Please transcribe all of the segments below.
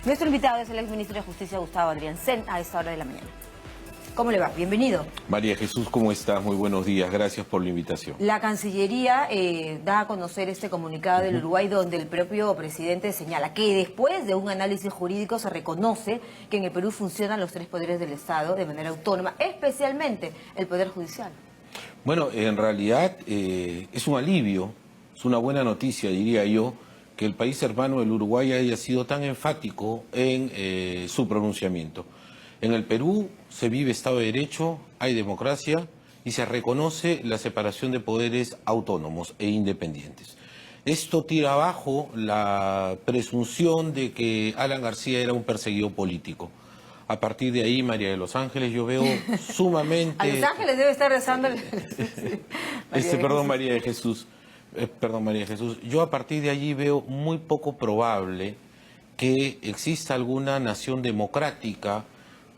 Nuestro invitado es el exministro de Justicia, Gustavo Adrián Sen, a esta hora de la mañana. ¿Cómo le va? Bienvenido. María Jesús, ¿cómo estás? Muy buenos días. Gracias por la invitación. La Cancillería da a conocer este comunicado del Uruguay donde el propio presidente señala que después de un análisis jurídico se reconoce que en el Perú funcionan los tres poderes del Estado de manera autónoma, especialmente el Poder Judicial. Bueno, en realidad es un alivio, es una buena noticia, diría yo, que el país hermano del Uruguay haya sido tan enfático en su pronunciamiento. En el Perú se vive Estado de Derecho, hay democracia y se reconoce la separación de poderes autónomos e independientes. Esto tira abajo la presunción de que Alan García era un perseguido político. A partir de ahí, María de los Ángeles, yo veo sumamente... A Los Ángeles debe estar rezando... Perdón, María de Jesús. Yo a partir de allí veo muy poco probable que exista alguna nación democrática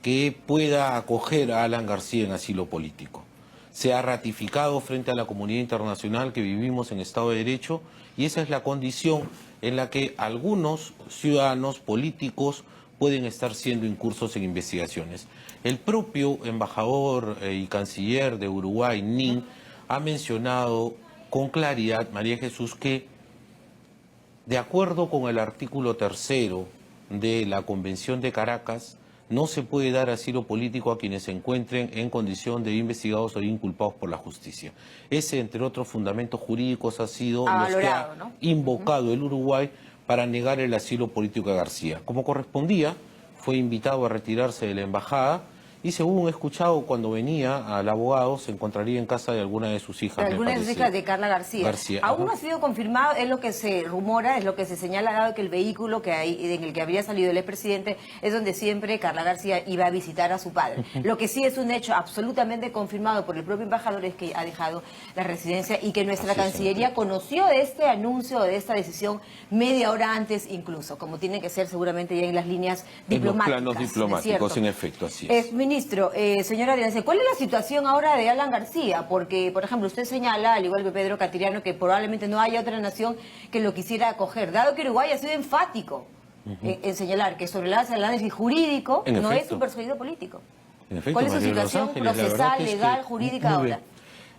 que pueda acoger a Alan García en asilo político. Se ha ratificado frente a la comunidad internacional que vivimos en Estado de Derecho y esa es la condición en la que algunos ciudadanos políticos pueden estar siendo incursos en investigaciones. El propio embajador y canciller de Uruguay, Nin, ha mencionado con claridad, María Jesús, que de acuerdo con el artículo 3º de la Convención de Caracas, no se puede dar asilo político a quienes se encuentren en condición de investigados o inculpados por la justicia. Ese, entre otros fundamentos jurídicos, ha sido los que ha invocado el Uruguay para negar el asilo político a García. Como correspondía, fue invitado a retirarse de la embajada y según he escuchado, cuando venía al abogado se encontraría en casa de alguna de sus hijas. Alguna de sus hijas de Carla García. Aún no ha sido confirmado, es lo que se rumora, es lo que se señala, dado que el vehículo que hay, en el que habría salido el expresidente es donde siempre Carla García iba a visitar a su padre. Lo que sí es un hecho absolutamente confirmado por el propio embajador es que ha dejado la residencia y que nuestra Cancillería conoció de este anuncio, de esta decisión, media hora antes incluso, como tiene que ser seguramente ya en las líneas diplomáticas. En los planos diplomáticos, en efecto, así es. Ministro, señora Adrián, ¿cuál es la situación ahora de Alan García? Porque, por ejemplo, usted señala, al igual que Pedro Catiriano, que probablemente no haya otra nación que lo quisiera acoger, dado que Uruguay ha sido enfático en señalar que sobre el análisis jurídico no es un perseguido político. En efecto, ¿Cuál es su situación procesal, legal, jurídica ahora?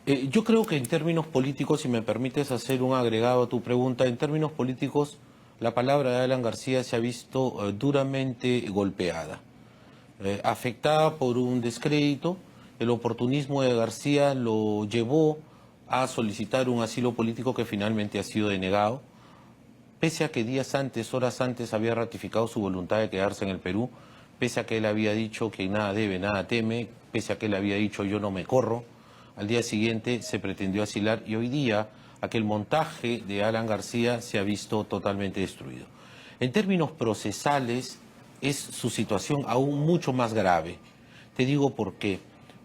Yo creo que en términos políticos, si me permites hacer un agregado a tu pregunta, en términos políticos, la palabra de Alan García se ha visto duramente golpeada. Afectada por un descrédito, el oportunismo de García lo llevó a solicitar un asilo político que finalmente ha sido denegado, pese a que días antes, horas antes, había ratificado su voluntad de quedarse en el Perú, pese a que él había dicho que nada debe, nada teme, pese a que él había dicho yo no me corro. Al día siguiente se pretendió asilar y hoy día aquel montaje de Alan García se ha visto totalmente destruido. En términos procesales, es su situación aún mucho más grave. Te digo por qué.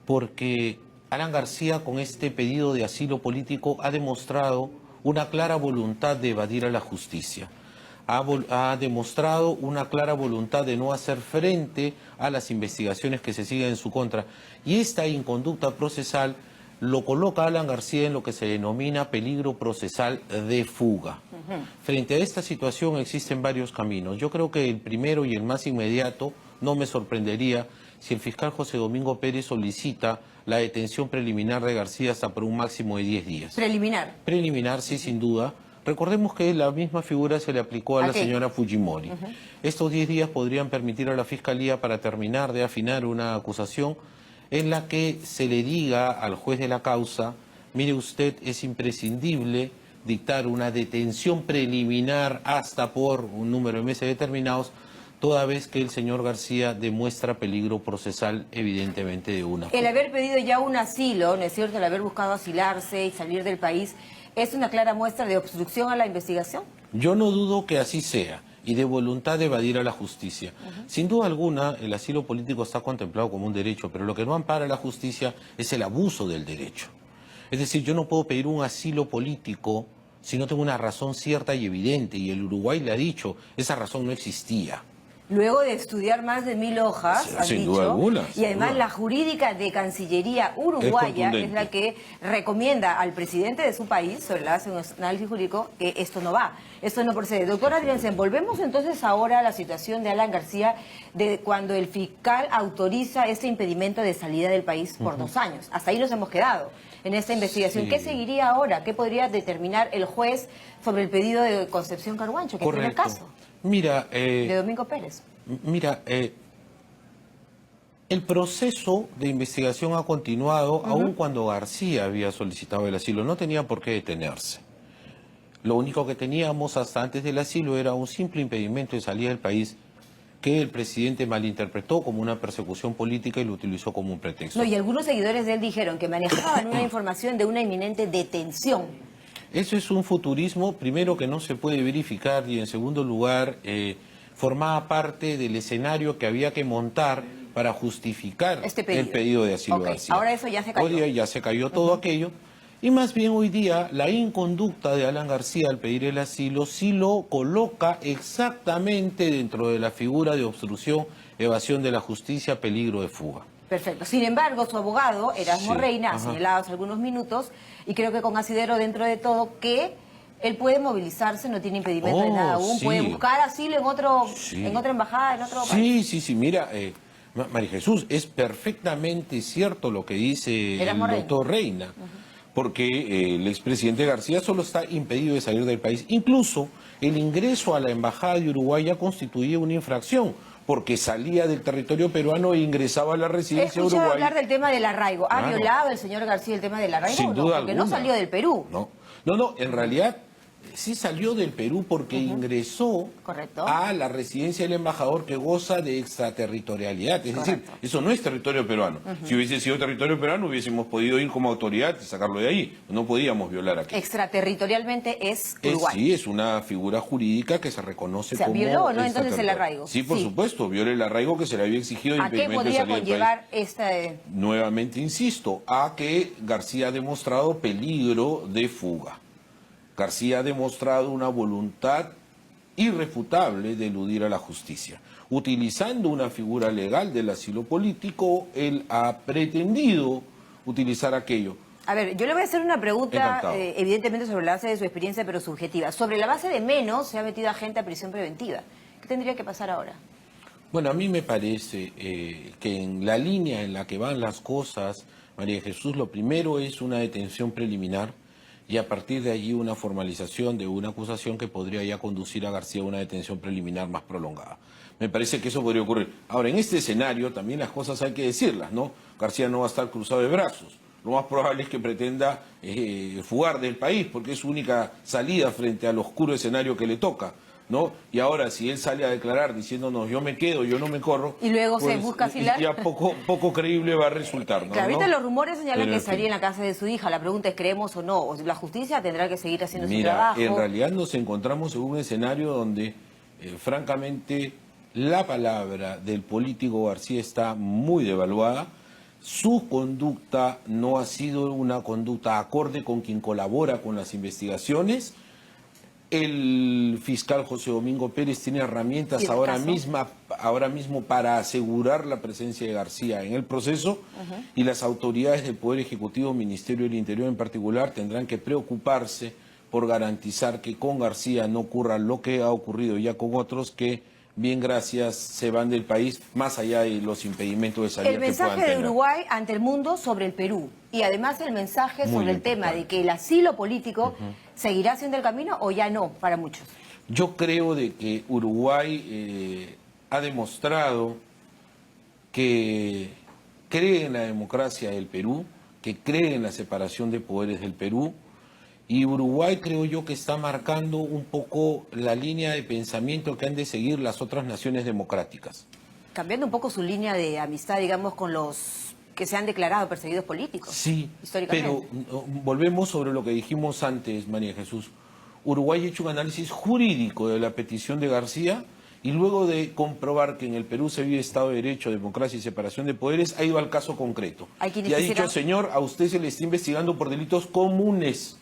Porque Alan García, con este pedido de asilo político, ha demostrado una clara voluntad de evadir a la justicia. Ha demostrado una clara voluntad de no hacer frente a las investigaciones que se siguen en su contra. Y esta inconducta procesal lo coloca a Alan García en lo que se denomina peligro procesal de fuga. Frente a esta situación existen varios caminos. Yo creo que el primero y el más inmediato, no me sorprendería si el fiscal José Domingo Pérez solicita la detención preliminar de García hasta por un máximo de 10 días. ¿Preliminar? Preliminar, sí, sin duda. Recordemos que la misma figura se le aplicó a la señora Fujimori. Estos 10 días podrían permitir a la Fiscalía para terminar de afinar una acusación en la que se le diga al juez de la causa, mire usted, es imprescindible dictar una detención preliminar hasta por un número de meses determinados, toda vez que el señor García demuestra peligro procesal evidentemente de una fuga. El haber pedido ya un asilo, ¿no es cierto?, el haber buscado asilarse y salir del país, ¿es una clara muestra de obstrucción a la investigación? Yo no dudo que así sea, y de voluntad de evadir a la justicia. Sin duda alguna, el asilo político está contemplado como un derecho, pero lo que no ampara a la justicia es el abuso del derecho. Es decir, yo no puedo pedir un asilo político si no tengo una razón cierta y evidente, y el Uruguay le ha dicho, esa razón no existía. Luego de estudiar más de 1000 hojas, sin duda alguna. Y además la jurídica de Cancillería uruguaya es la que recomienda al presidente de su país, sobre la base de un análisis jurídico, que esto no va, esto no procede. Doctora Adriansen, volvemos entonces ahora a la situación de Alan García, de cuando el fiscal autoriza este impedimento de salida del país por 2 años. Hasta ahí nos hemos quedado en esta investigación. ¿Qué seguiría ahora? ¿Qué podría determinar el juez sobre el pedido de Concepción Carhuancho, que es el caso? Mira, de Domingo Pérez. Mira, el proceso de investigación ha continuado aun cuando García había solicitado el asilo. No tenía por qué detenerse. Lo único que teníamos hasta antes del asilo era un simple impedimento de salida del país que el presidente malinterpretó como una persecución política y lo utilizó como un pretexto. No, y algunos seguidores de él dijeron que manejaban una información de una inminente detención. Eso es un futurismo, primero, que no se puede verificar, y en segundo lugar, formaba parte del escenario que había que montar para justificar el pedido de asilo García. Ahora eso ya se cayó. Hoy día ya se cayó todo aquello, y más bien hoy día la inconducta de Alan García al pedir el asilo sí lo coloca exactamente dentro de la figura de obstrucción, evasión de la justicia, peligro de fuga. Perfecto. Sin embargo, su abogado, Erasmo Reina, ha señalado hace algunos minutos, y creo que con asidero dentro de todo, que él puede movilizarse, no tiene impedimento de nada aún, puede buscar asilo en otra embajada, en otro país. Sí, mira, María Jesús, es perfectamente cierto lo que dice el doctor Reina, porque el expresidente García solo está impedido de salir del país. Incluso el ingreso a la embajada de Uruguay ya constituía una infracción, porque salía del territorio peruano e ingresaba a la residencia uruguaya. He escuchado hablar del tema del arraigo. ¿Ha violado el señor García el tema del arraigo? Sin duda porque alguna. No salió del Perú. No, en realidad sí salió del Perú porque ingresó a la residencia del embajador, que goza de extraterritorialidad. Es decir, eso no es territorio peruano. Si hubiese sido territorio peruano hubiésemos podido ir como autoridad y sacarlo de ahí. No podíamos violar aquí. Extraterritorialmente es Uruguay. Sí, es una figura jurídica que se reconoce como... ¿Violó o no entonces el arraigo? Sí, por supuesto, viola el arraigo que se le había exigido de impedimento de salida del país. ¿A qué podría conllevar esta...? Nuevamente insisto, a que García ha demostrado peligro de fuga. García ha demostrado una voluntad irrefutable de eludir a la justicia. Utilizando una figura legal del asilo político, él ha pretendido utilizar aquello. A ver, yo le voy a hacer una pregunta, evidentemente sobre la base de su experiencia, pero subjetiva. Sobre la base de menos se ha metido a gente a prisión preventiva. ¿Qué tendría que pasar ahora? Bueno, a mí me parece que en la línea en la que van las cosas, María Jesús, lo primero es una detención preliminar, y a partir de allí una formalización de una acusación que podría ya conducir a García a una detención preliminar más prolongada. Me parece que eso podría ocurrir. Ahora, en este escenario también las cosas hay que decirlas, ¿no? García no va a estar cruzado de brazos. Lo más probable es que pretenda fugar del país, porque es su única salida frente al oscuro escenario que le toca, ¿no? Y ahora, si él sale a declarar diciéndonos yo me quedo, yo no me corro... Y luego pues, se busca asilar... Ya poco creíble va a resultar, ¿no? Claro, ahorita los rumores señalan que estaría en la casa de su hija. La pregunta es, ¿creemos o no? La justicia tendrá que seguir haciendo su trabajo. En realidad nos encontramos en un escenario donde, francamente, la palabra del político García está muy devaluada. Su conducta no ha sido una conducta acorde con quien colabora con las investigaciones. El fiscal José Domingo Pérez tiene herramientas ahora mismo para asegurar la presencia de García en el proceso, y las autoridades del Poder Ejecutivo, Ministerio del Interior en particular, tendrán que preocuparse por garantizar que con García no ocurra lo que ha ocurrido ya con otros, que bien gracias se van del país, más allá de los impedimentos de salida que puedan tener. El mensaje de Uruguay ante el mundo sobre el Perú, y además el mensaje sobre el tema de que el asilo político seguirá siendo el camino o ya no para muchos. Yo creo de que Uruguay ha demostrado que cree en la democracia del Perú, que cree en la separación de poderes del Perú, y Uruguay creo yo que está marcando un poco la línea de pensamiento que han de seguir las otras naciones democráticas. Cambiando un poco su línea de amistad, digamos, con los que se han declarado perseguidos políticos. Sí, históricamente. pero volvemos sobre lo que dijimos antes, María Jesús. Uruguay ha hecho un análisis jurídico de la petición de García, y luego de comprobar que en el Perú se vive Estado de Derecho, democracia y separación de poderes, ha ido al caso concreto. Y ha dicho, señor, a usted se le está investigando por delitos comunes.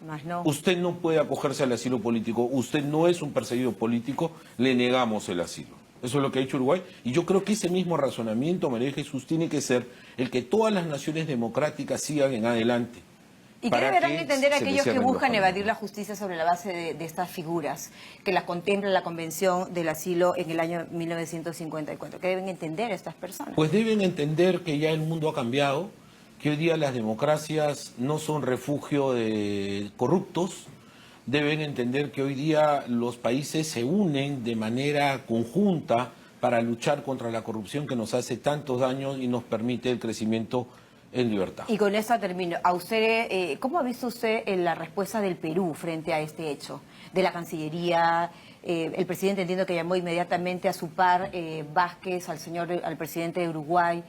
Más no. Usted no puede acogerse al asilo político, usted no es un perseguido político, le negamos el asilo. Eso es lo que ha hecho Uruguay. Y yo creo que ese mismo razonamiento, María Jesús, tiene que ser el que todas las naciones democráticas sigan en adelante. ¿Y qué deberán entender aquellos que buscan evadir la justicia sobre la base de estas figuras, que las contempla la Convención del Asilo en el año 1954? ¿Qué deben entender estas personas? Pues deben entender que ya el mundo ha cambiado, que hoy día las democracias no son refugio de corruptos. Deben entender que hoy día los países se unen de manera conjunta para luchar contra la corrupción que nos hace tantos daños y nos permite el crecimiento en libertad. Y con eso termino. A usted, ¿cómo ha visto usted la respuesta del Perú frente a este hecho? De la Cancillería, el presidente entiendo que llamó inmediatamente a su par Vázquez, al presidente de Uruguay.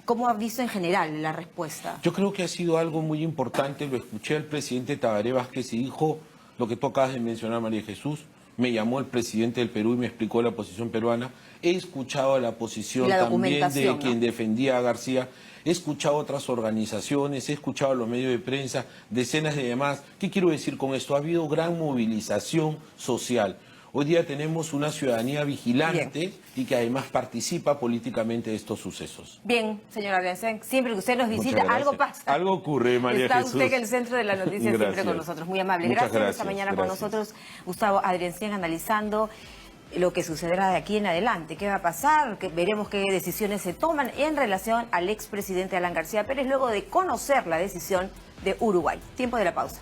¿Cómo ha visto en general la respuesta? Yo creo que ha sido algo muy importante. Lo escuché al presidente Tabaré Vázquez y dijo lo que tú acabas de mencionar, María Jesús. Me llamó el presidente del Perú y me explicó la posición peruana. He escuchado la posición también de quien defendía a García. He escuchado otras organizaciones, he escuchado a los medios de prensa, decenas de demás. ¿Qué quiero decir con esto? Ha habido gran movilización social. Hoy día tenemos una ciudadanía vigilante y que además participa políticamente de estos sucesos. Bien, señora Adriancén, siempre que usted nos visita, algo pasa. Algo ocurre, María Jesús. Está usted en el centro de la noticia siempre con nosotros. Muy amable. Gracias esta mañana con nosotros, Gustavo Adriancén, analizando lo que sucederá de aquí en adelante. ¿Qué va a pasar? Veremos qué decisiones se toman en relación al expresidente Alan García Pérez luego de conocer la decisión de Uruguay. Tiempo de la pausa.